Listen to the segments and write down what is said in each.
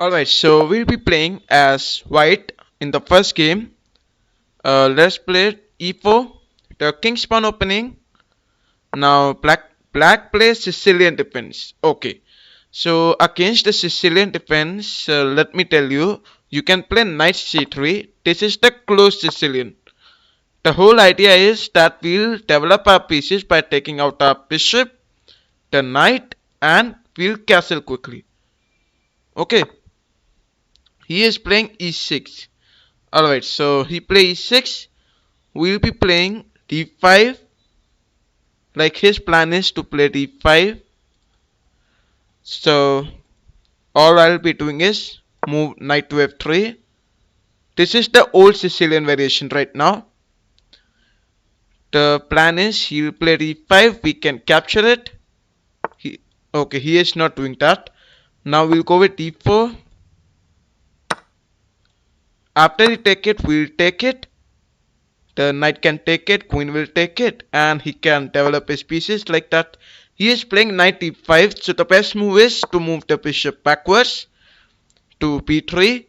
Alright, so we'll be playing as white in the first game. Let's play e4, the king's pawn opening. Now black plays Sicilian defense. Okay, so against the Sicilian defense, let me tell you, you can play knight c3. This is the closed Sicilian. The whole idea is that we'll develop our pieces by taking out our bishop, the knight, and we'll castle quickly. Okay, he is playing e6. Alright, so he plays e6. We'll be playing d5. Like his plan is to play d5. So all I'll be doing is move knight to f3. This is the old Sicilian variation right now. The plan is he will play d5. We can capture it. Okay, he is not doing that. Now we'll go with d4. After he take it, we'll take it. The knight can take it, queen will take it, and he can develop his pieces like that. He is playing knight e5, so the best move is to move the bishop backwards to b3.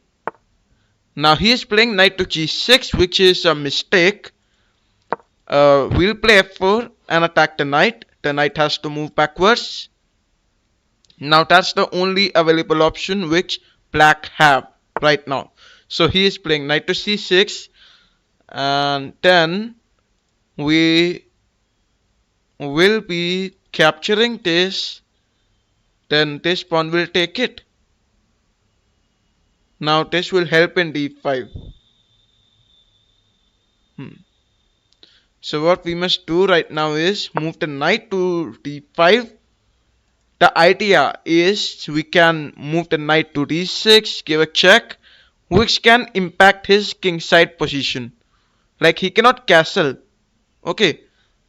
Now he is playing knight to g6, which is a mistake. We'll play f4 and attack the knight. The knight has to move backwards. Now that's the only available option which black have right now. So he is playing knight to c6, and then we will be capturing this. Then this pawn will take it. Now this will help in d5. So what we must do right now is move the knight to d5. The idea is we can move the knight to d6, give a check, which can impact his kingside position. Like he cannot castle. Okay,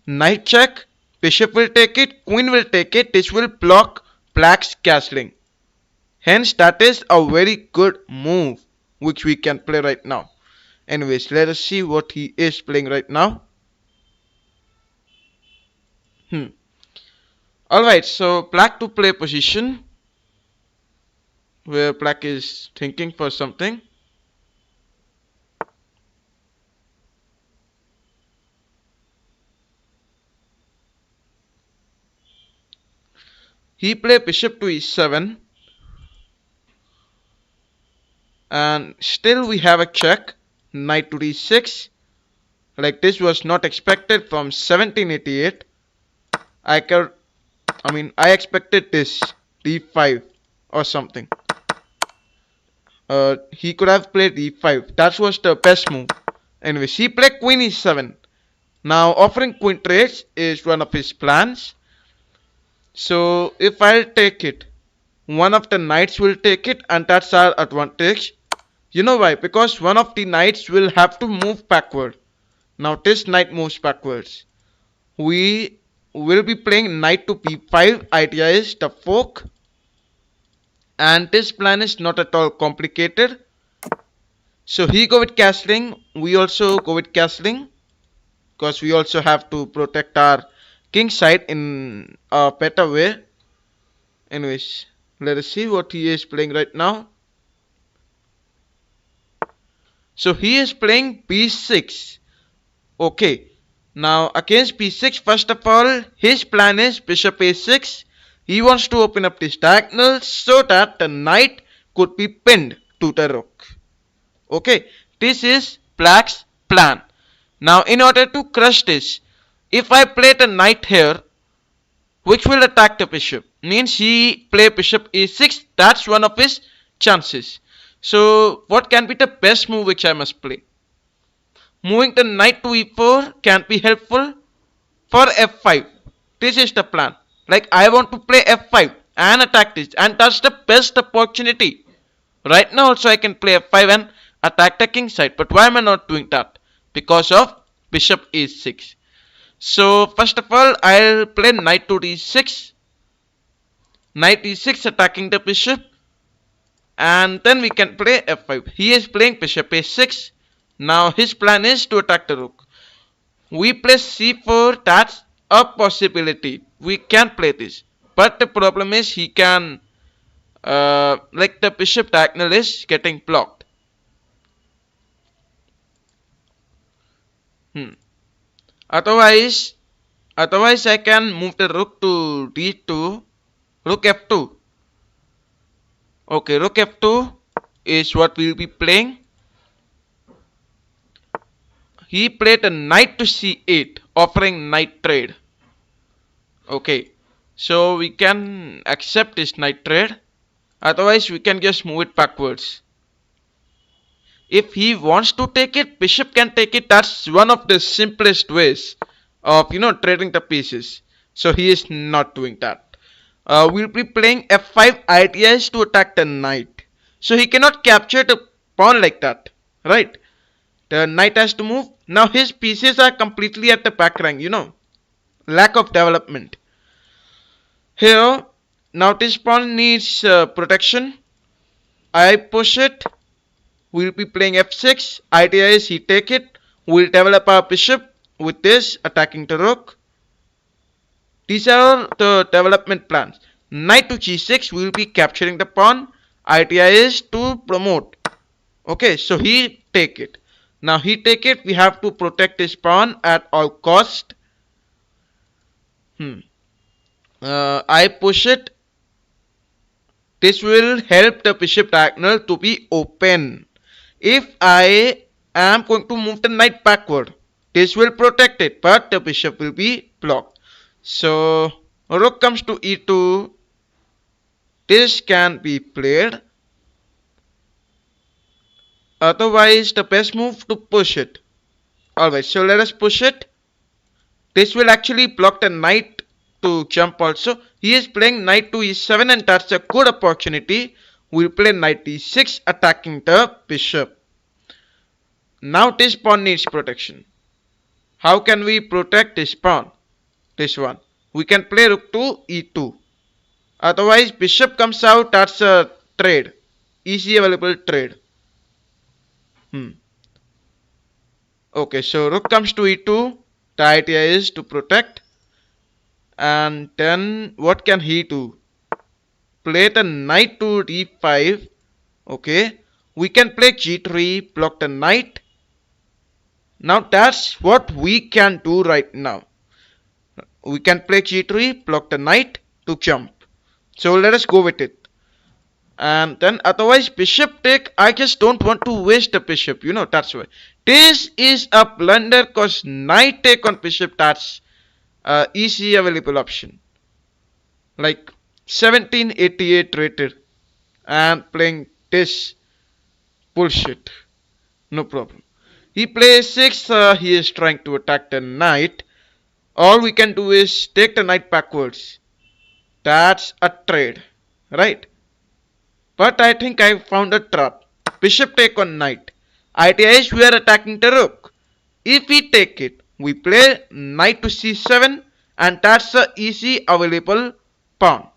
knight check, bishop will take it, queen will take it. This will block black's castling. Hence that is a very good move which we can play right now. Anyways, let us see what he is playing right now. Alright, so black to play position, where black is thinking for something. He played bishop to e7, and still we have a check. Knight to d6. Like this was not expected from 1788. I expected this d5 or something. He could have played d5. That was the best move. Anyways, he played queen e7. Now offering queen trades is one of his plans. So if I'll take it, one of the knights will take it, and that's our advantage. You know why? Because one of the knights will have to move backward. Now this knight moves backwards. We will be playing knight to b5. Idea is the fork. And this plan is not at all complicated. So he go with castling. We also go with castling, because we also have to protect our king side in a better way. Anyways, let us see what he is playing right now. So he is playing b6. Okay, now against b6, first of all, his plan is bishop a6. He wants to open up this diagonal so that the knight could be pinned to the rook. Okay, this is black's plan. Now in order to crush this, if I play the knight here, which will attack the bishop, means he play bishop a6. That's one of his chances. So what can be the best move which I must play? Moving the knight to e4 can be helpful. For f5, this is the plan. Like I want to play f5 and attack this, and that's the best opportunity. Right now also I can play f5 and attack the king side. But why am I not doing that? Because of bishop a6. So first of all, I'll play knight to d6. Knight e6 attacking the bishop. And then we can play f5. He is playing bishop a6. Now his plan is to attack the rook. We play c4. That's a possibility. We can play this. But the problem is he can like the bishop diagonal is getting blocked. Hmm. Otherwise, otherwise I can move the rook to d2, rook f2. Okay, rook f2 is what we'll be playing. He played a knight to c8, offering knight trade. Okay, so we can accept this knight trade. Otherwise, we can just move it backwards. If he wants to take it, bishop can take it. That's one of the simplest ways of trading the pieces. So he is not doing that. We'll be playing f5. Idea is to attack the knight. So he cannot capture the pawn like that, right? The knight has to move. Now his pieces are completely at the back rank. Lack of development. Here, now this pawn needs protection. I push it. We'll be playing f6. Idea is he take it. We'll develop our bishop with this, attacking the rook. These are the development plans. Knight to g6, we'll be capturing the pawn. Idea is to promote. Okay, so he take it. Now he take it, we have to protect his pawn at all cost. I push it. This will help the bishop diagonal to be open. If I am going to move the knight backward, this will protect it, but the bishop will be blocked. So rook comes to e2. This can be played. Otherwise, the best move to push it. Alright, so let us push it. This will actually block the knight to jump also. He is playing knight to e7 and that's a good opportunity. We'll play knight e6 attacking the bishop. Now this pawn needs protection. How can we protect this pawn? This one. We can play rook to e2. Otherwise bishop comes out, that's a trade. Easy available trade. Okay, so rook comes to e2. The idea is to protect. And then what can he do? Play the knight to d5. Okay. We can play g3, block the knight. Now that's what we can do right now. We can play g3, block the knight to jump. So let us go with it. And then otherwise bishop take, I just don't want to waste the bishop, that's why. This is a blunder because knight take on bishop, that's easy available option. Like 1788 rated and playing this bullshit. No problem. He plays 6, he is trying to attack the knight. All we can do is take the knight backwards. That's a trade, right? But I think I found a trap. Bishop take on knight. Idea is we are attacking the rook. If we take it, we play knight to c7 and that's the easy available pawn.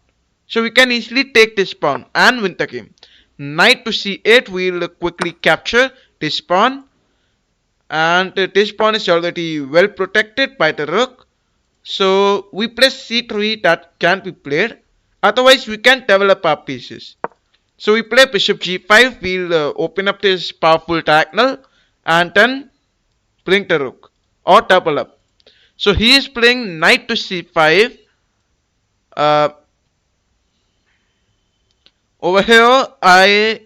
So we can easily take this pawn and win the game. Knight to c8, we'll quickly capture this pawn. And this pawn is already well protected by the rook. So we play c3, that can be played. Otherwise we can develop our pieces. So we play bishop g5, we'll open up this powerful diagonal and then bring the rook or double up. So he is playing knight to c5. Over here I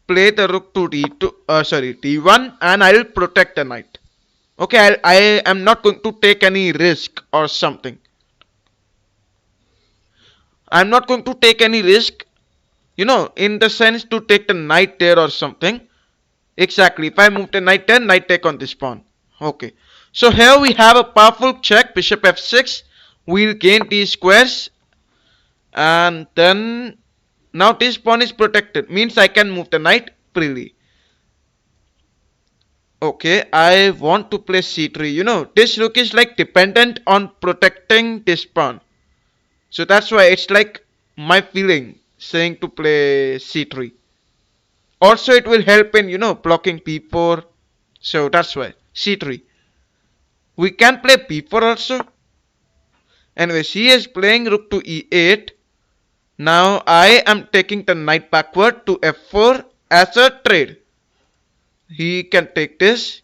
play the rook to d1 and I will protect the knight. Okay, I am not going to take any risk or something. I'm not going to take any risk, in the sense to take the knight there or something. Exactly, if I move the knight there, knight take on this pawn. Okay, so here we have a powerful check, bishop f6. We'll gain these squares. And then, now this pawn is protected, means I can move the knight freely. Okay, I want to play c3. This rook is like dependent on protecting this pawn. So that's why it's like my feeling saying to play c3. Also it will help in blocking b4. So that's why c3. We can play b4 also. Anyways, he is playing rook to e8. Now I am taking the knight backward to f4 as a trade. He can take this.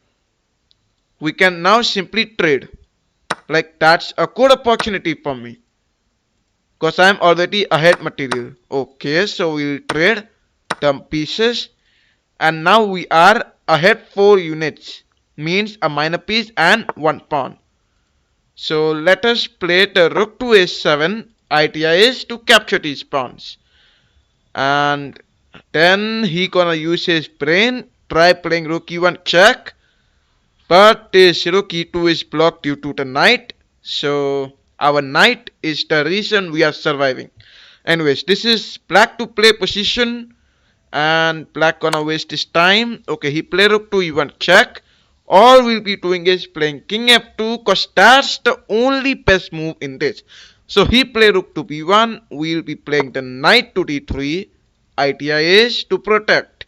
We can now simply trade. Like that's a good opportunity for me. Because I'm already ahead material. Okay, so we'll trade the pieces. And now we are ahead 4 units. Means a minor piece and 1 pawn. So let us play the rook to a7. Idea is to capture these pawns. And then he gonna use his brain. Try playing rook e1 check. But this rook e2 is blocked due to the knight. So our knight is the reason we are surviving. Anyways, this is black to play position. And black gonna waste his time. Okay, he play rook to e1 check. All we'll be doing is playing king f2 cause that's the only best move in this. So he play rook to b1. We'll be playing the knight to d3. Idea is to protect.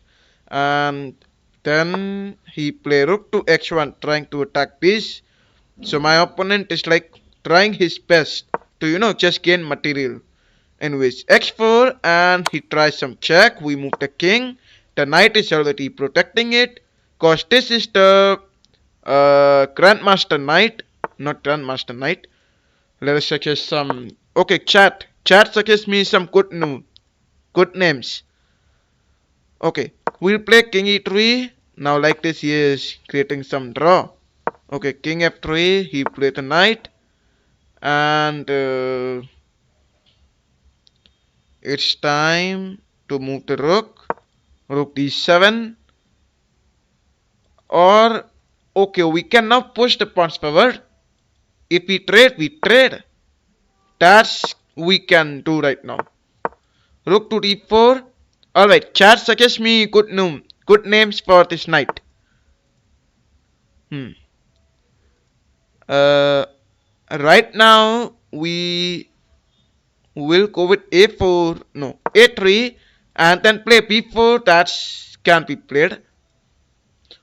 And then he play rook to x1 trying to attack this. So my opponent is like trying his best to just gain material. Anyways, x4 and he tries some check. We move the king. The knight is already protecting it. Cause this is the grandmaster knight, not grandmaster knight. Let us suggest some. Okay, chat. Chat suggests me some good names. Okay, we'll play king e3. Now like this he is creating some draw. Okay, king f3. He played the knight. And it's time to move the rook. Rook d7. Or, okay, we can now push the pawns forward. If we trade, we trade. That's we can do right now. Rook to d4. Alright, chat suggests me good names for this knight. Right now, we will go with a4, no, a3, and then play b4, that can be played.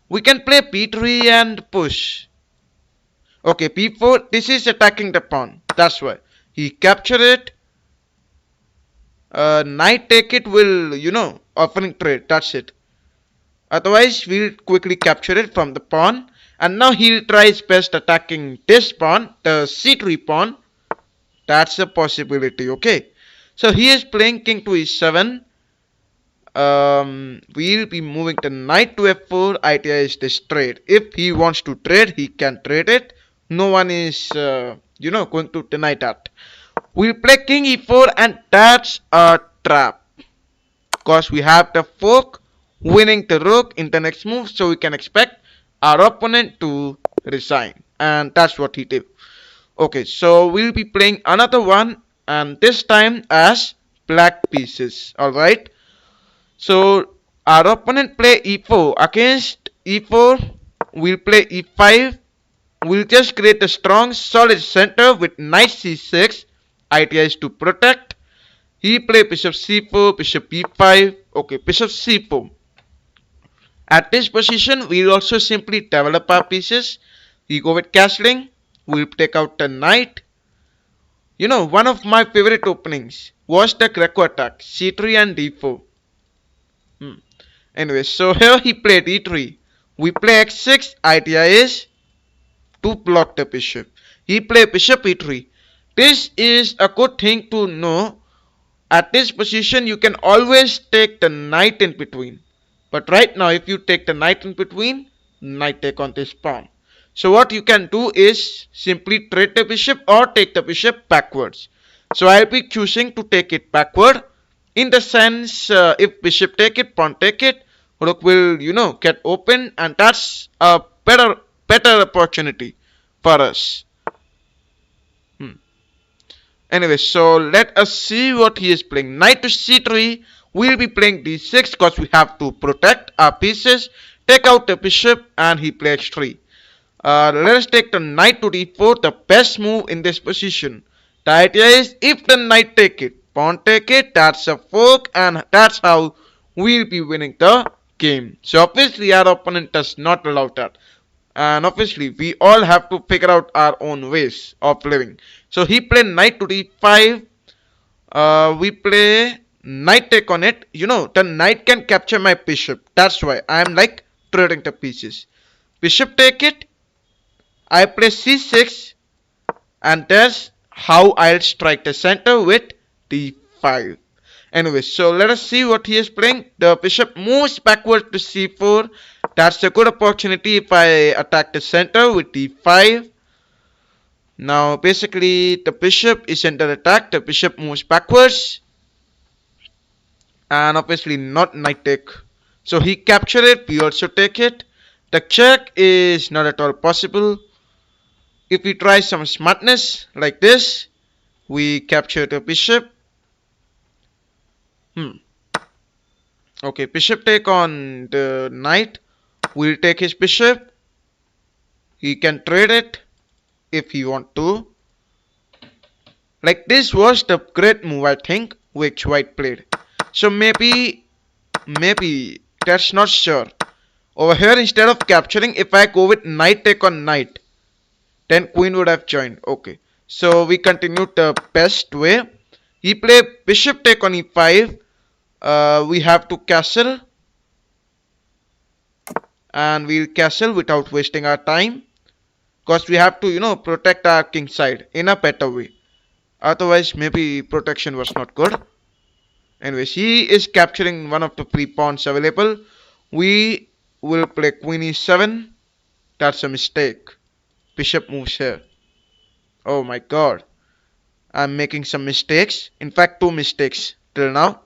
We can play b3 and push. Okay, b4, this is attacking the pawn, that's why. He captured it. Knight take it will, offering trade, that's it. Otherwise, we'll quickly capture it from the pawn. And now he'll try his best attacking this pawn, the c3 pawn. That's a possibility, okay. So he is playing king to e7. We'll be moving the knight to f4. Idea is this trade. If he wants to trade, he can trade it. No one is, going to deny that. We'll play king e4 and that's a trap. Because we have the fork winning the rook in the next move. So we can expect our opponent to resign. And that's what he did. Okay, so we'll be playing another one. And this time as black pieces. Alright. So our opponent play e4. Against e4, we'll play e5. We'll just create a strong solid center with knight c6. Idea is to protect. He play bishop c4, bishop b5. Okay, bishop c4. At this position, we'll also simply develop our pieces. We go with castling. We'll take out the knight. One of my favorite openings was the Greco attack, c3 and d4. Anyway, so here he played e3. We play x6. Idea is to block the bishop. He played bishop e3. This is a good thing to know. At this position, you can always take the knight in between. But right now, if you take the knight in between, knight take on this pawn. So what you can do is simply trade the bishop or take the bishop backwards. So I'll be choosing to take it backward. In the sense, if bishop take it, pawn take it, rook will, get open, and that's a better opportunity for us. Anyway, so let us see what he is playing. Knight to c3. We'll be playing d6 because we have to protect our pieces. Take out the bishop and he plays 3. Let us take the knight to d4. The best move in this position. The idea is if the knight take it, pawn take it, that's a fork, and that's how we'll be winning the game. So obviously our opponent does not allow that. And obviously we all have to figure out our own ways of living. So he played knight to d5. We play knight take on it. You know, the knight can capture my bishop. That's why I'm like trading the pieces. Bishop take it. I play c6, and that's how I'll strike the center with d5. Anyway, so let us see what he is playing. The bishop moves backward to c4. That's a good opportunity if I attack the center with d5. Now, basically, the bishop is under attack. The bishop moves backwards, and obviously not knight take. So he captured it. We also take it. The check is not at all possible. If we try some smartness like this, we capture the bishop. Okay, bishop take on the knight. We'll take his bishop. He can trade it if he want to. Like this was the great move I think which white played. So maybe that's not sure. Over here instead of capturing, if I go with knight take on knight, then queen would have joined. Okay. So we continued the best way. He played bishop take on e5. We have to castle. And we'll castle without wasting our time. Because we have to, protect our king side in a better way. Otherwise, maybe protection was not good. Anyways, he is capturing one of the free pawns available. We will play queen e7. That's a mistake. Bishop moves here. Oh my god. I'm making some mistakes. In fact, two mistakes till now.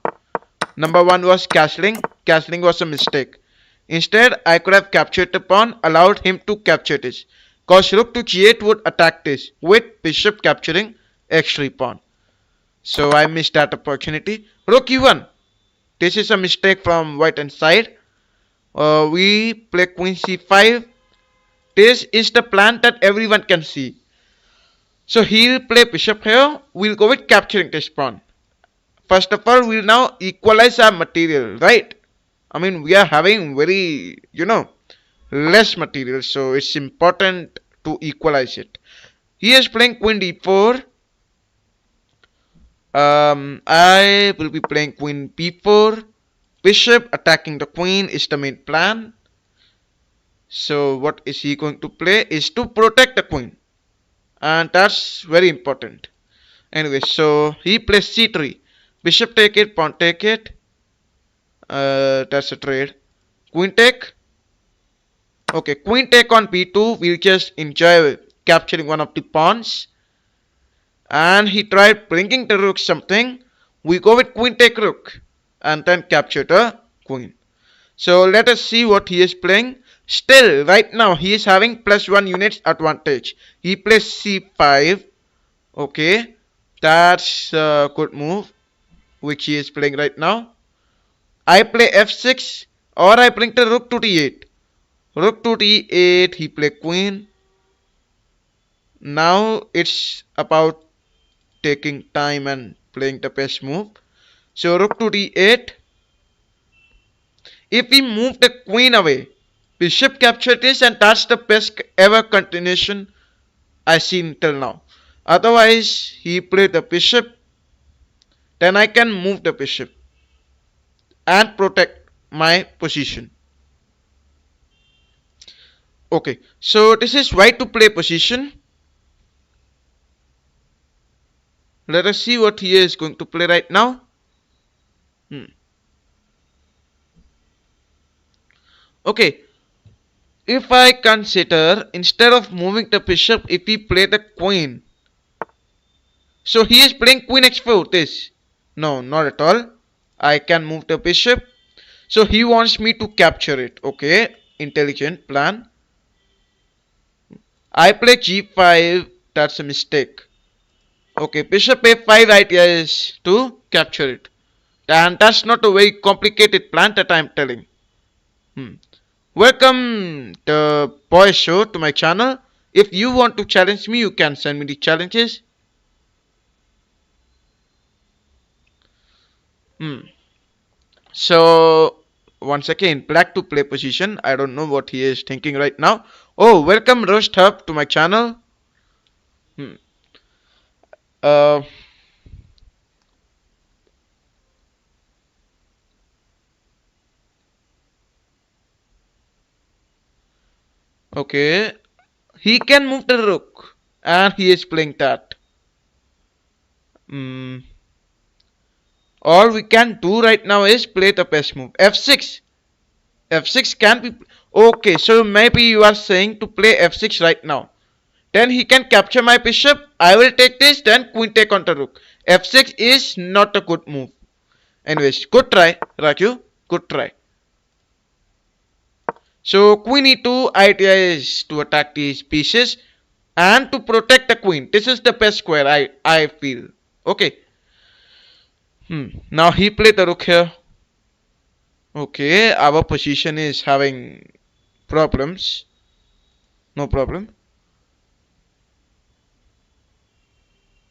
Number one was castling. Castling was a mistake. Instead, I could have captured the pawn, allowed him to capture this. Cause rook to g8 would attack this with bishop capturing x3 pawn. So I missed that opportunity. Rook e1. This is a mistake from white hand side. We play queen c5. This is the plan that everyone can see. So he'll play bishop here. We'll go with capturing this pawn. First of all, we'll now equalize our material, right? I mean, we are having very, less material. So it's important to equalize it. He is playing queen d4. I will be playing queen b4. Bishop attacking the queen is the main plan. So what is he going to play is to protect the queen. And that's very important. Anyway, so he plays c3. Bishop take it, pawn take it. That's a trade. Queen take. Okay, queen take on b2. We'll just enjoy capturing one of the pawns. And he tried bringing the rook something. We go with queen take rook. And then capture the queen. So let us see what he is playing. Still, right now, he is having +1 units advantage. He plays c5. Okay. That's a good move, which he is playing right now. I play f6, or I bring the rook to d8. Rook to d8, he play queen. Now it's about taking time and playing the best move. So rook to d8. If we move the queen away, bishop capture this, and that's the best ever continuation I've seen till now. Otherwise, he played the bishop. Then I can move the bishop and protect my position. Okay, so this is white to play position. Let us see what he is going to play right now. Okay, if I consider instead of moving the bishop, if he play the queen, so he is playing queen x4. This, no, not at all. I can move the bishop. So he wants me to capture it. Okay, intelligent plan. I play g5. That's a mistake. Okay, bishop a5 idea is to capture it. And that's not a very complicated plan that I'm telling. Welcome the boy show to my channel. If you want to challenge me, you can send me the challenges. So once again, black to play position. I don't know what he is thinking right now. Oh, welcome Roast Hub to my channel. Okay. He can move the rook. And he is playing that. Hmm. All we can do right now is play the best move. F6. F6 can be... Okay, so maybe you are saying to play F6 right now. Then he can capture my bishop. I will take this, then queen take on the rook. F6 is not a good move. Anyways, good try, Raju. Good try. So queen e2 idea is to attack these pieces and to protect the queen. This is the best square I feel. Okay. Now he played the rook here. Okay, our position is having problems. No problem.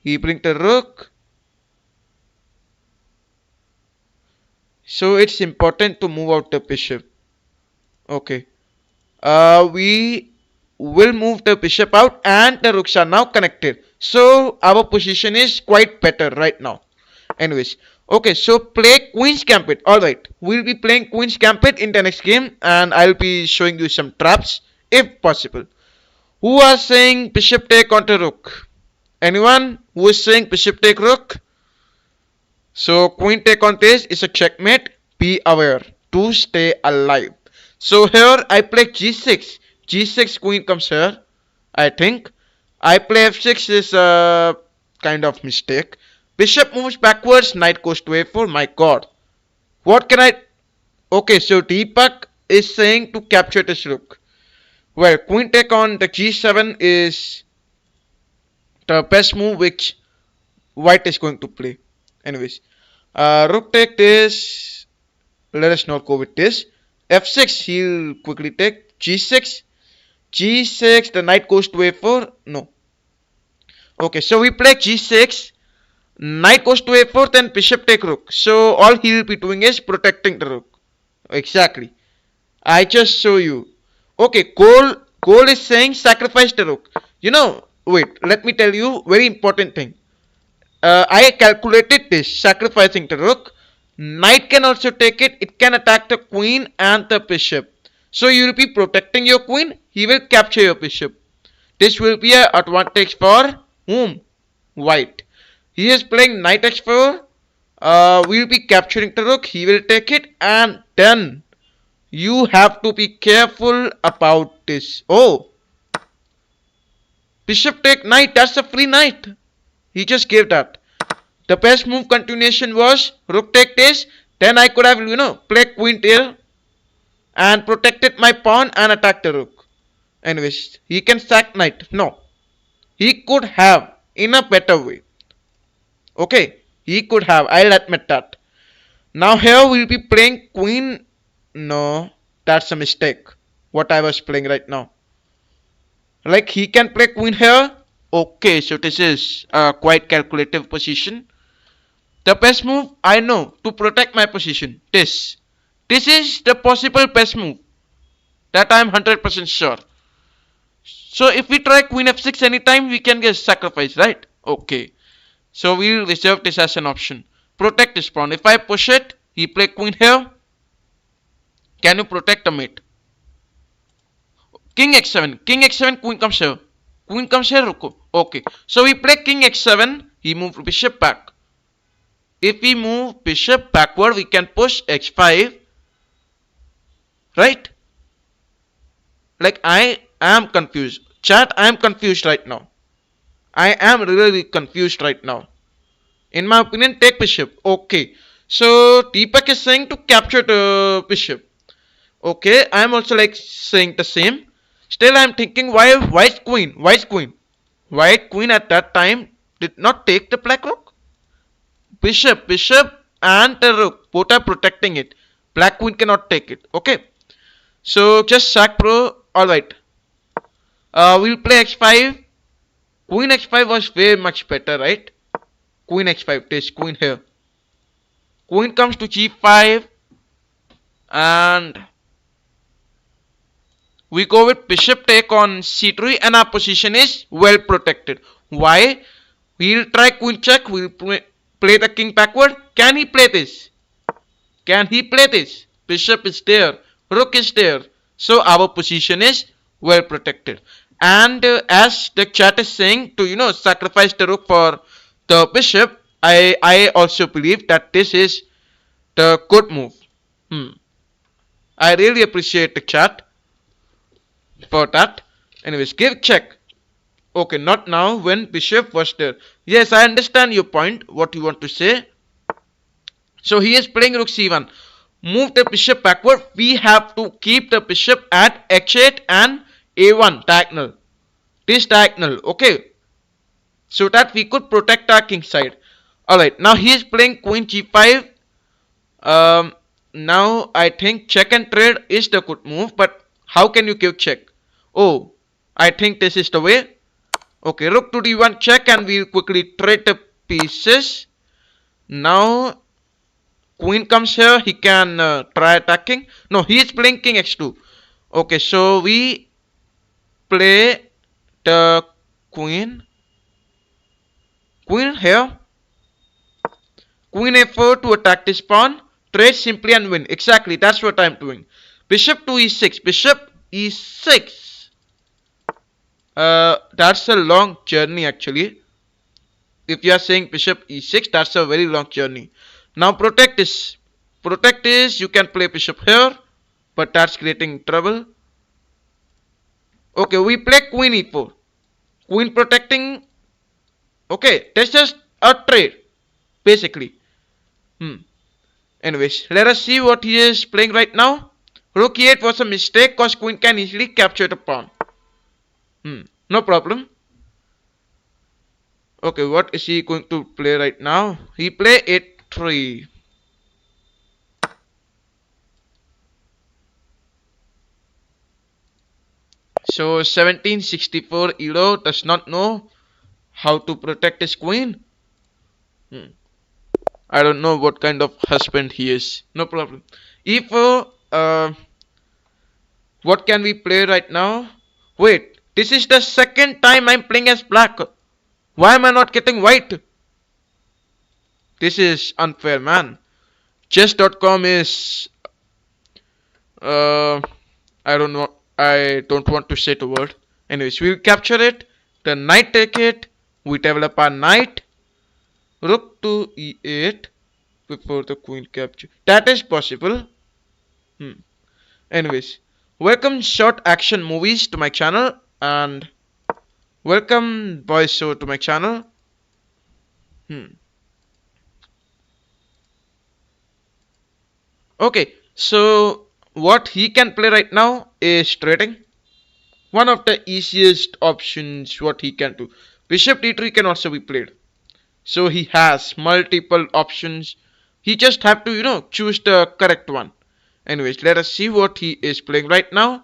He bring the rook. So it's important to move out the bishop. Okay. We will move the bishop out and the rooks are now connected. So our position is quite better right now. Anyways. Okay, so play Queen's Gambit. Alright, we'll be playing Queen's Gambit in the next game and I'll be showing you some traps if possible. Who are saying bishop take onto rook? Anyone who is saying bishop take rook? So queen take on this is a checkmate. Be aware to stay alive. So here I play g6. G6 queen comes here. I think. I play f6 is a kind of mistake. Bishop moves backwards. Knight goes to a4. My god. What can I... Okay, so Deepak is saying to capture this rook. Well, queen take on the g7 is the best move which white is going to play. Anyways, rook take this. Let us not go with this. f6 he'll quickly take. g6. g6 the knight goes to a4. No. Okay, so we play g6. Knight goes to a4, then bishop take rook. So all he'll be doing is protecting the rook. Exactly. I just show you. Okay, goal is saying sacrifice the rook. You know, wait, let me tell you very important thing. I calculated this, sacrificing the rook. Knight can also take it. It can attack the queen and the bishop. So you will be protecting your queen. He will capture your bishop. This will be an advantage for whom? White. He is playing knight h4. We will be capturing the rook. He will take it. And then you have to be careful about this. Oh. Bishop take knight. That's a free knight. He just gave that. The best move continuation was rook take this. Then I could have, play queen here and protected my pawn and attack the rook. Anyways, he can sack knight. No. He could have in a better way. Okay. He could have. I'll admit that. Now here we'll be playing queen. No. That's a mistake. What I was playing right now. Like he can play queen here. Okay. So this is a quite calculative position. The best move I know to protect my position. This is the possible best move. That I am 100% sure. So if we try queen f6 anytime, we can get sacrificed, right? Okay. So we'll reserve this as an option. Protect this pawn. If I push it, he play queen here. Can you protect the mate? King x7. King x7, queen comes here. Queen comes here, Ruko. Okay. So we play king x7. He moved bishop back. If we move bishop backward, we can push h5. Right? Like I am confused. Chat, I am confused right now. I am really confused right now. In my opinion, take bishop. Okay. So Deepak is saying to capture the bishop. Okay. I am also like saying the same. Still I am thinking why white queen? White queen. White queen at that time did not take the black rook. Bishop and the rook both are protecting it. Black queen cannot take it. Okay. So just sack pro. Alright. We'll play x5. Queen x5 was very much better, right? Queen x5. This queen here. Queen comes to g5. And we go with bishop take on c3 and our position is well protected. Why? We'll try queen check. We'll play the king backward. Can he play this? Can he play this? Bishop is there. Rook is there. So our position is well protected. And as the chat is saying to sacrifice the rook for the bishop, I also believe that this is the good move. Hmm. I really appreciate the chat for that. Anyways, give check. Okay, not now when bishop was there. Yes, I understand your point, what you want to say. So he is playing rook c1. Move the bishop backward. We have to keep the bishop at h8 and a1 diagonal. This diagonal, okay. So that we could protect our king side. Alright, now he is playing queen g5. Now I think check and trade is the good move, but how can you give check? Oh, I think this is the way. Okay, rook to d1 check, and we'll quickly trade the pieces. Now queen comes here, he can try attacking. No, he is playing king x2. Okay, so we play the queen here. Queen a4 to attack this pawn. Trade simply and win. Exactly, that's what I'm doing. Bishop to e6. Bishop e6. That's a long journey actually. If you are saying bishop e6, that's a very long journey. Now protect this. Protect this. You can play bishop here, but that's creating trouble. Okay, we play queen e4. Queen protecting. Okay, that's just a trade, basically. Anyways, let us see what he is playing right now. Rook e8 was a mistake because queen can easily capture the pawn. No problem. Okay, what is he going to play right now? He play a3. So 1764 ELO does not know how to protect his queen. I don't know what kind of husband he is. No problem. E4. What can we play right now? Wait, this is the second time I'm playing as black. Why am I not getting white? This is unfair, man. Chess.com is I don't know. I don't want to say the word. Anyways, we capture it. The knight take it. We develop our knight. Rook to e8 before the queen capture. That is possible. Anyways, welcome short action movies to my channel, and welcome boys show to my channel. Okay, so what he can play right now is trading. One of the easiest options what he can do. Bishop d3 can also be played. So he has multiple options. He just have to choose the correct one. Anyways, let us see what he is playing right now.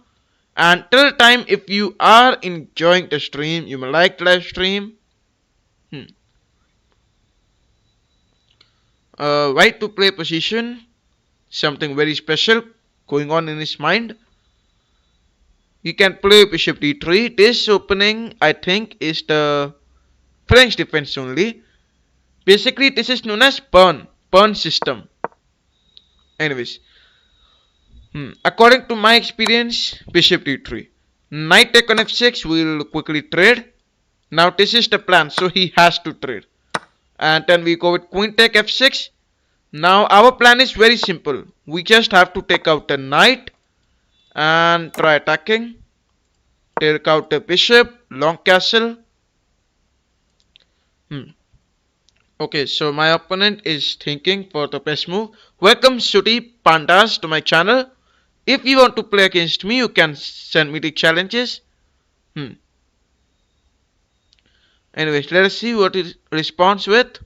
And till time, if you are enjoying the stream, you may like the live stream. Right to play position. Something very special going on in his mind. He can play bishop d3. This opening, I think, is the French defense only. Basically, this is known as pawn system. Anyways, according to my experience, bishop d3. Knight take on f6, we'll quickly trade. Now this is the plan, so he has to trade. And then we go with queen take f6. Now our plan is very simple. We just have to take out the knight and try attacking. Take out the bishop, long castle. Okay, so my opponent is thinking for the best move. Welcome Sooty Pandas to my channel. If you want to play against me, you can send me the challenges. Anyways, let us see what it responds with.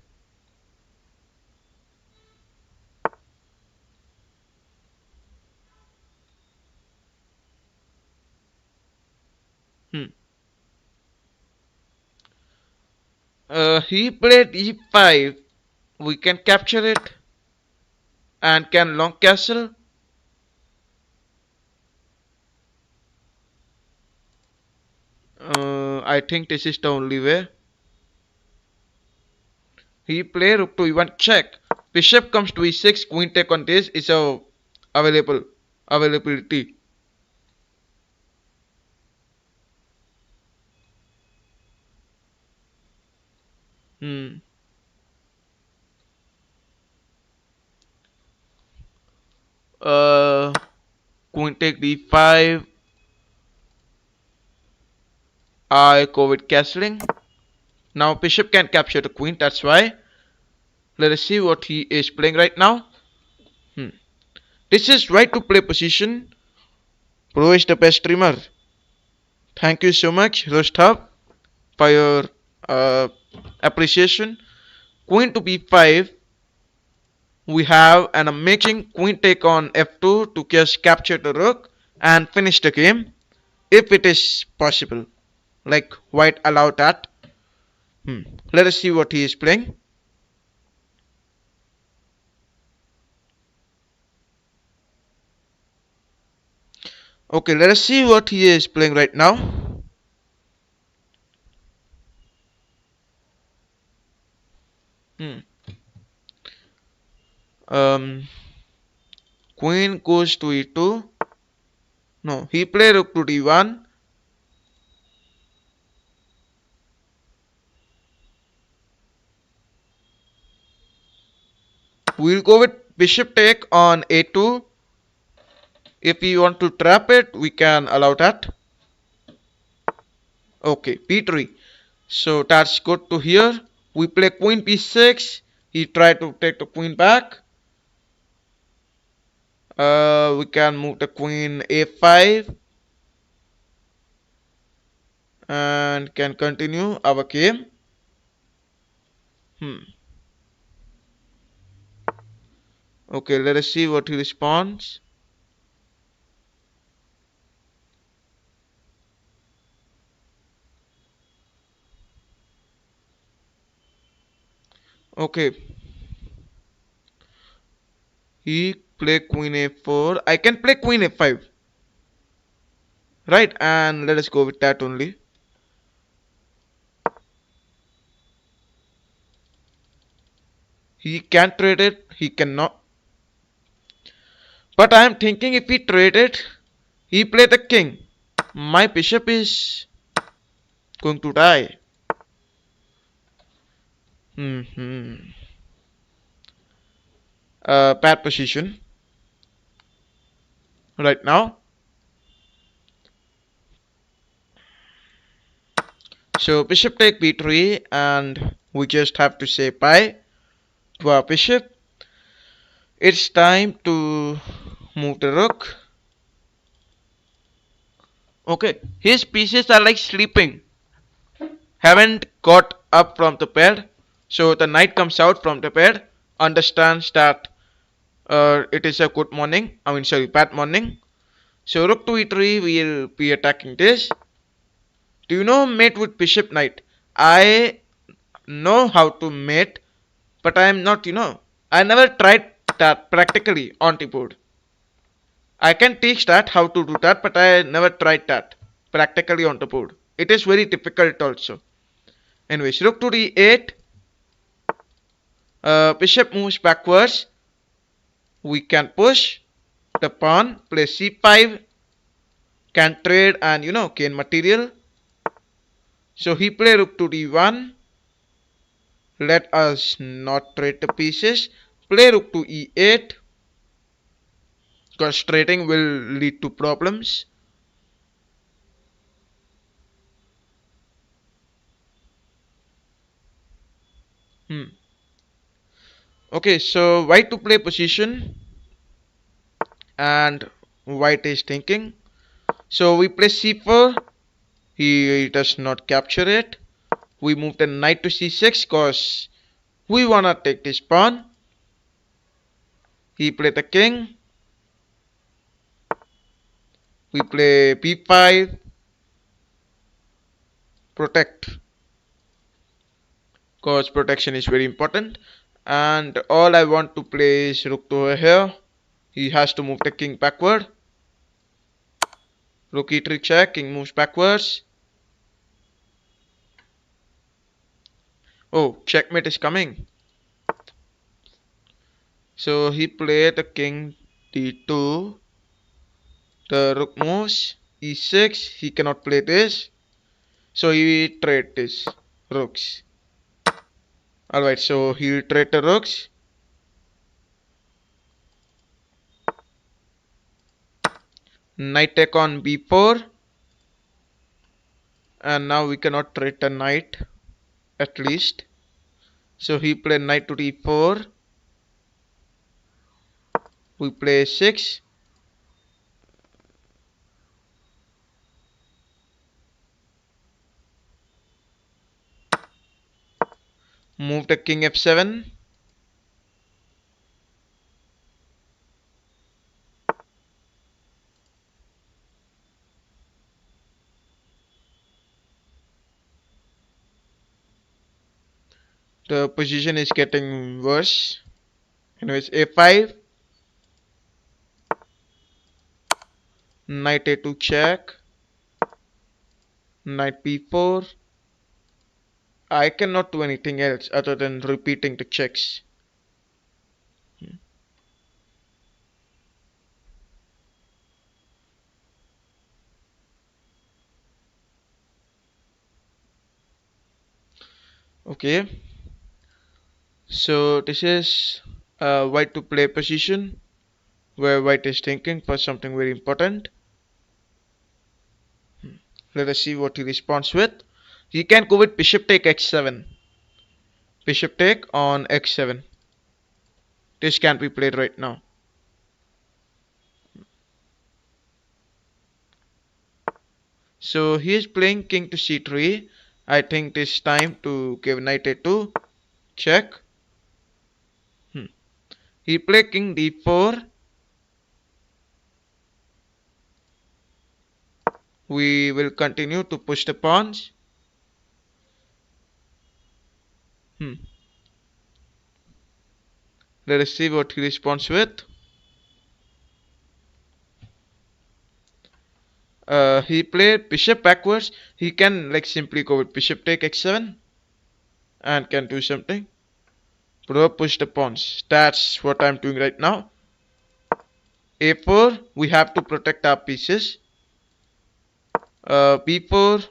He played e5. We can capture it and can long castle. I think this is the only way. He played rook to e1 check. Bishop comes to e6. Queen take on this is a availability. Hmm. Uh, Queen take d5. I go with castling. Now bishop can capture the queen. That's why. Let us see what he is playing right now. Hmm. This is right to play position. Pro is the best streamer. Thank you so much, Rostab, for your uh, appreciation. Queen to b5. We have an amazing queen take on f2 to just capture the rook and finish the game if it is possible. Like white allowed that. Hmm. Let us see what he is playing. Okay, let us see what he is playing right now. Hmm. Um, Queen goes to e2. No, he played rook to d1. We'll go with bishop take on a2. If we want to trap it, we can allow that. Okay, b3. So that's good to hear. We play queen b6. He tried to take the queen back. We can move the queen a5 and can continue our game. Hmm. Okay, let us see what he responds. Okay, he play queen a4. I can play queen a5. Right, and let us go with that only. He can trade it, he cannot. But I am thinking if he trade it, he play the king. My bishop is going to die. Hmm. Bad position right now. So bishop take b3 and we just have to say bye to our bishop. It's time to move the rook. Okay, his pieces are like sleeping. Haven't got up from the bed. So the knight comes out from the bed, understands that it is a good morning. I mean, sorry, bad morning. So rook to e3 will be attacking this. Do you know mate with bishop knight? I know how to mate, but I am not, I never tried that practically on the board. I can teach that how to do that, but I never tried that practically on the board. It is very difficult also. Anyways, rook to d8. Bishop moves backwards. We can push the pawn, play c5, can trade and gain material. So he play rook to d1. Let us not trade the pieces. Play rook to e8 because trading will lead to problems. Hmm. Okay, so white to play position and white is thinking. So we play c4. He does not capture it. We move the knight to c6 because we wanna take this pawn. He played the king. We play b5. Protect because protection is very important. And all I want to play is rook to over here. He has to move the king backward. Rook e3 check. King moves backwards. Oh, checkmate is coming. So he played the king d2. The rook moves e6. He cannot play this. So he trade this rooks. Alright, so he trade the rooks. Knight take on b4. And now we cannot trade the knight, at least. So he played knight to d4. We play 6. Move the king f7. The position is getting worse. Anyways, a5. Knight a2 check. Knight b4. I cannot do anything else other than repeating the checks. Okay, so this is white to play position where white is thinking for something very important. Let us see what he responds with. He can go with bishop take x7. Bishop take on x7. This can't be played right now. So he is playing king to c3. I think this time to give knight a2. Check. He played king d4. We will continue to push the pawns. Let us see what he responds with. He played bishop backwards. He can like simply go with bishop take x7 and can do something. Bro, push the pawns. That's what I'm doing right now. a4. We have to protect our pieces. b4.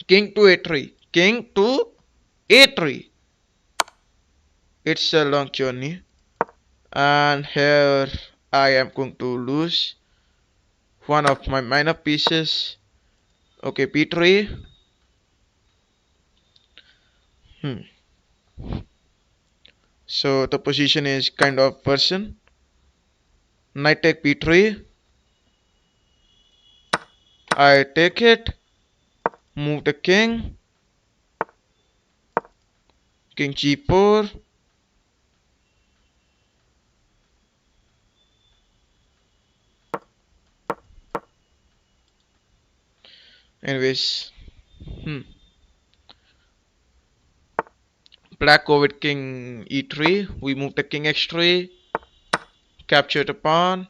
King to a3. King to a3. It's a long journey. And here I am going to lose one of my minor pieces. Okay, b3. So the position is kind of person. Knight take b3. I take it. Move the king. King g4. Anyways, black go with king e3. We move the king x3. Capture the pawn.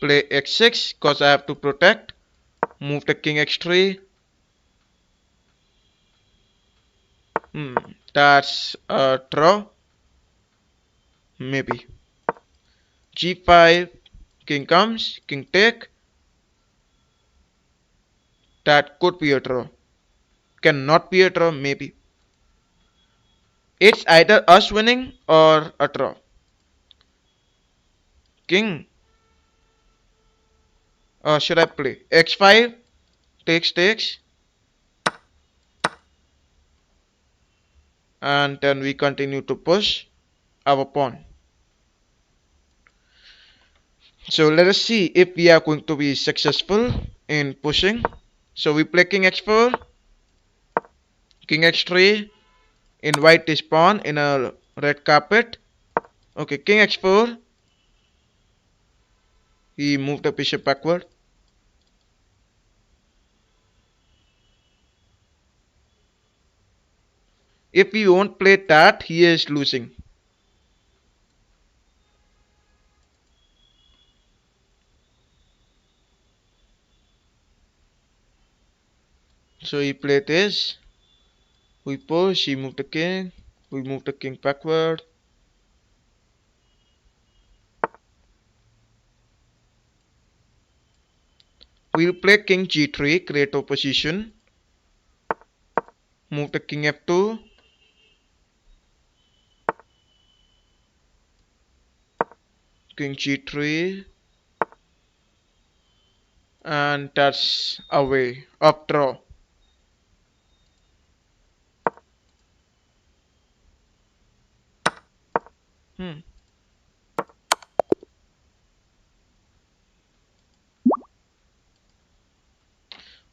Play x6 because I have to protect. Move the king x3. That's a draw. Maybe. g5. King comes. King take. That could be a draw. Cannot be a draw. Maybe. It's either us winning or a draw. King. Should I play x5? Takes. And then we continue to push our pawn. So let us see if we are going to be successful in pushing. So we play king x4, king x3, invite this pawn in a red carpet. Okay, king x4. He moved the bishop backward. If we won't play that, he is losing. So he played this. We push, he moved the king. We move the king backward. We'll play king g3, create opposition. Move to king f2. King g3. And that's away. Up draw. Hmm.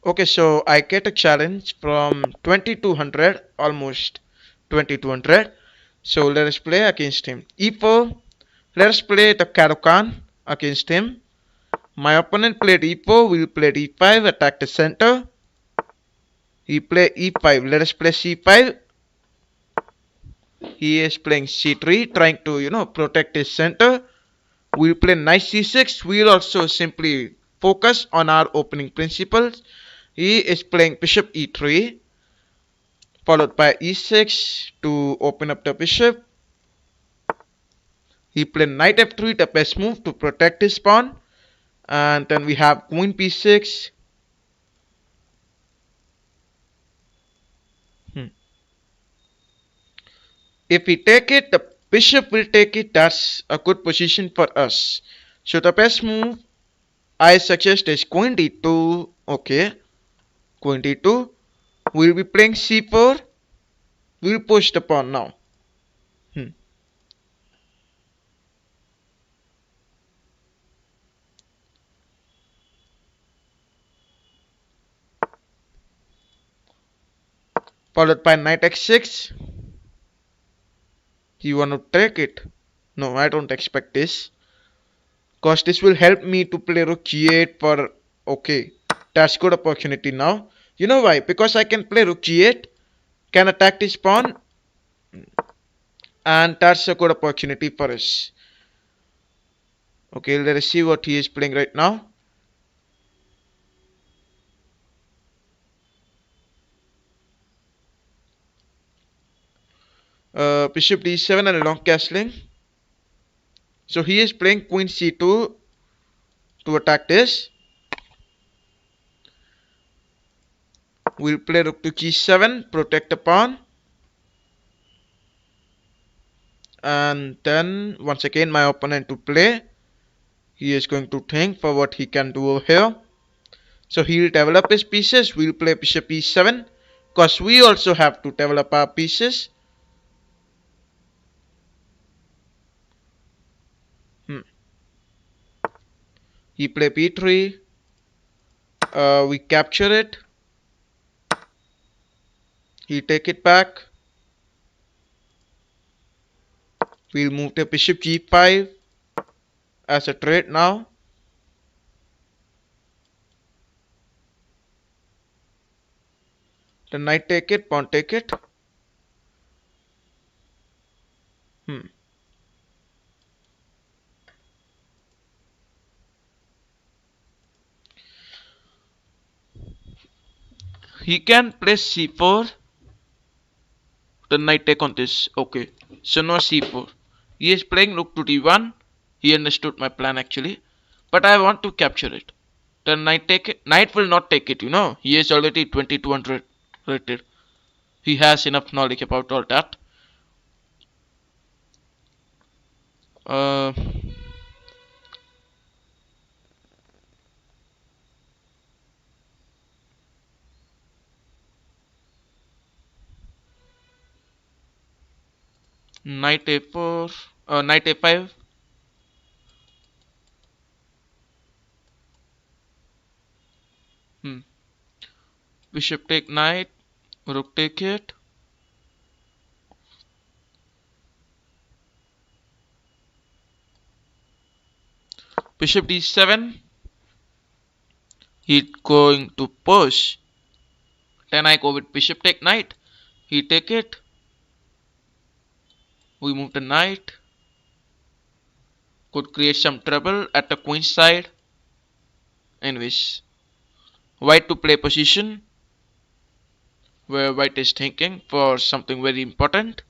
Okay, so I get a challenge from 2200, almost 2200. So let us play against him. e4. Let us play the Karukan against him. My opponent played e4. We will play e5. Attack the center. He play e5. Let us play c5. He is playing c3, trying to protect his center. We'll play knight c6. We'll also simply focus on our opening principles. He is playing bishop e3, followed by e6 to open up the bishop. He played knight f3, the best move to protect his pawn. And then we have queen b6. Hmm. If we take it, the bishop will take it. That's a good position for us. So the best move I suggest is queen d2. Okay, queen d2. We'll be playing c4. We'll push the pawn now. Hmm. Followed by knight x6. You want to take it? No, I don't expect this. Cause this will help me to play rook g8 for... Okay, that's good opportunity now. You know why? Because I can play rook g8, can attack this pawn, and that's a good opportunity for us. Okay, let us see what he is playing right now. Bishop d7 and long castling. So he is playing queen c2 to attack this. We'll play rook to g7, protect the pawn. And then once again my opponent to play. He is going to think for what he can do over here. So he'll develop his pieces. We'll play bishop e7. Because we also have to develop our pieces. Hmm. He play b3. We capture it. He take it back. We'll move to bishop g5 as a trade now. The knight take it, pawn take it. Hmm. He can play c4. The knight take on this. Okay. So no c4. He is playing rook to d1. He understood my plan actually. But I want to capture it. The knight take it. Knight will not take it. He is already 2200 rated. He has enough knowledge about all that. Uh, Knight a4. Knight a5. Hmm. Bishop take knight. Rook take it. Bishop d7. He's going to push. Then I go with bishop take knight. He take it. We move the knight. Could create some trouble at the queen side. Anyways, white to play position where white is thinking for something very important.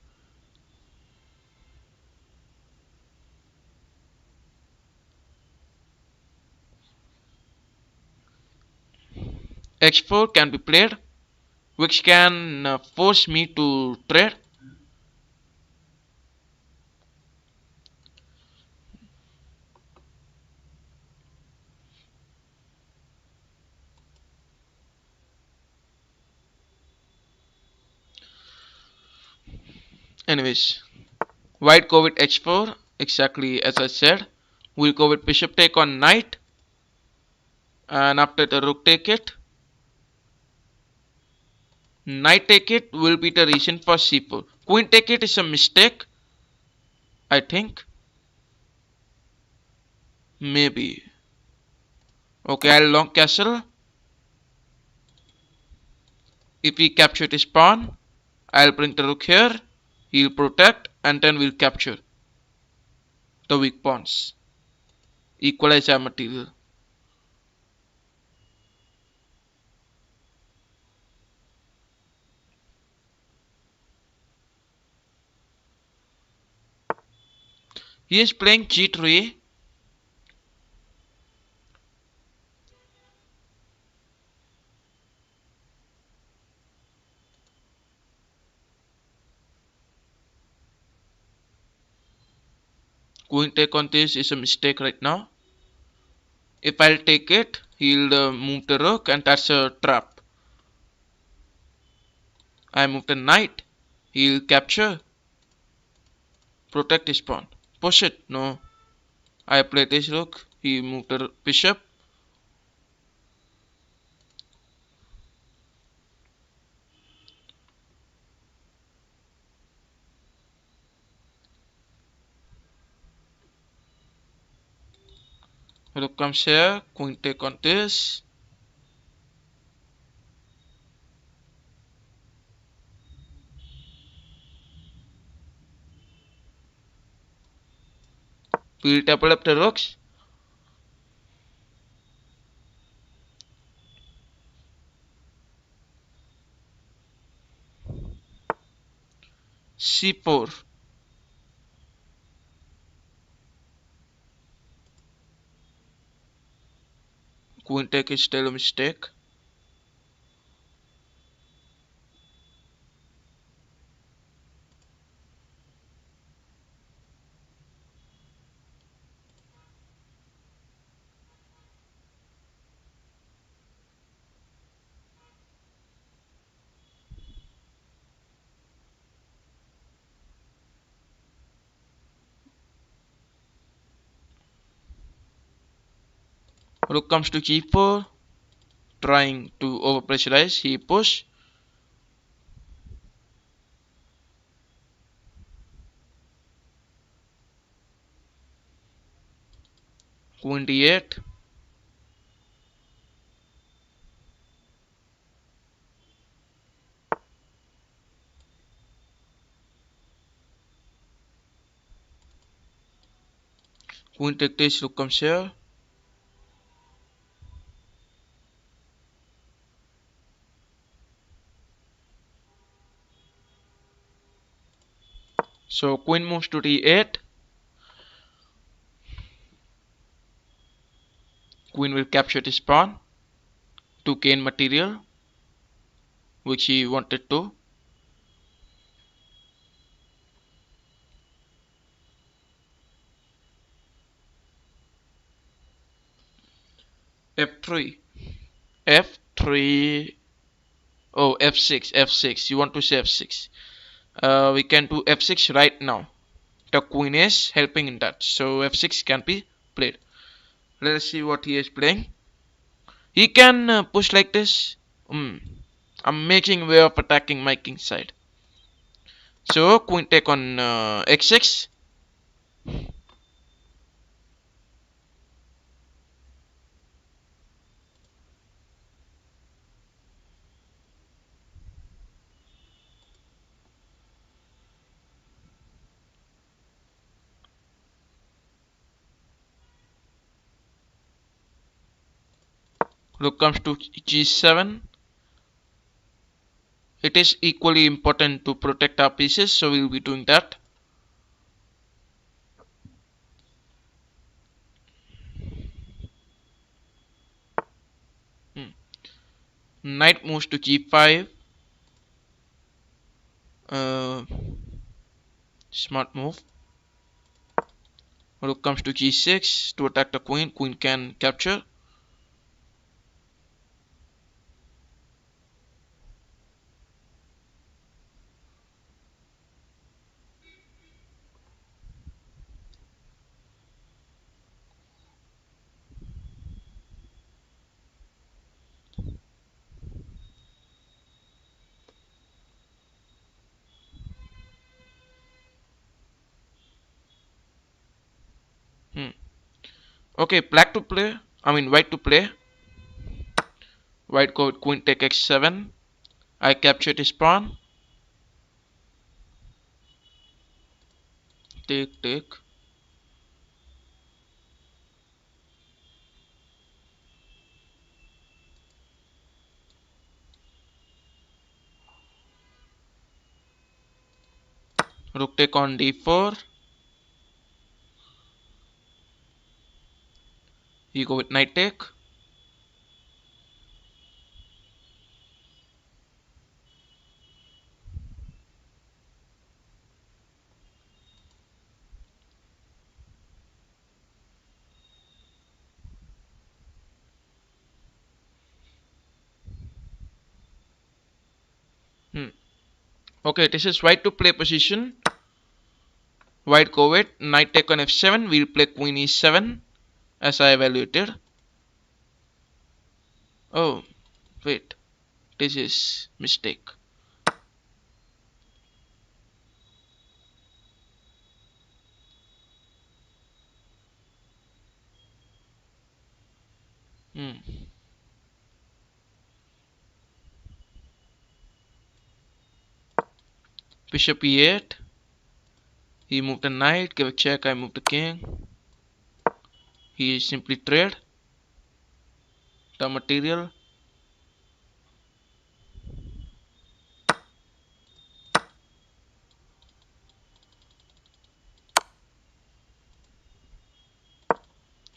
h4 can be played, which can force me to trade. Anyways, white go with h4, exactly as I said. We'll go with bishop take on knight, and after the rook take it, knight take it will be the reason for c4. Queen take it is a mistake, I think. Maybe. Okay, I'll long castle. If we capture this pawn, I'll bring the rook here. He'll protect, and then we'll capture the weak pawns. Equalize our material. He is playing g3. Queen take on this is a mistake right now. If I'll take it, he'll move the rook, and that's a trap. I move the knight. He'll capture. Protect his pawn. Push it. No. I play this rook. He moved the bishop. Rook comes here. Queen take on this. We'll double up the rooks. c4. Queen take is still a mistake. Rook comes to g4. Trying to overpressurize. He push. Queen d8. Queen take this. Rook comes here. So queen moves to d8. Queen will capture this pawn to gain material, which he wanted to. f3. f3. Oh, f6. f6. You want to say f6. We can do f6 right now. The queen is helping in that. So f6 can be played. Let's see what he is playing. He can push like this. I'm making way of attacking my king side. So queen take on x6. Rook comes to g7. It is equally important to protect our pieces, so we'll be doing that. Knight moves to g5. Uh, Smart move. Rook comes to g6 to attack the queen. Queen can capture. Hmm. Okay, black to play. I mean white to play. White go with queen take x7. I captured his pawn. Take, take. Rook take on d4. You go with knight take. Hmm. Okay, this is white to play position. White go with knight take on f7. We'll play queen e7 as I evaluated. Oh, wait. This is mistake. Hmm. Bishop e8. He moved the knight. Give a check. I moved the king. He simply trade the material.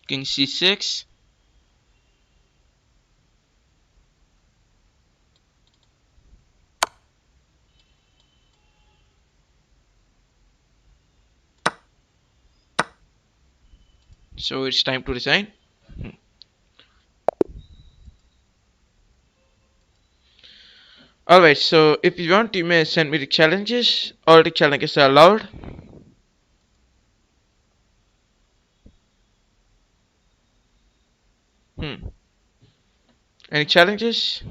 King c6. So it's time to resign. Alright, so if you want, you may send me the challenges. All the challenges are allowed. Hmm. Any challenges?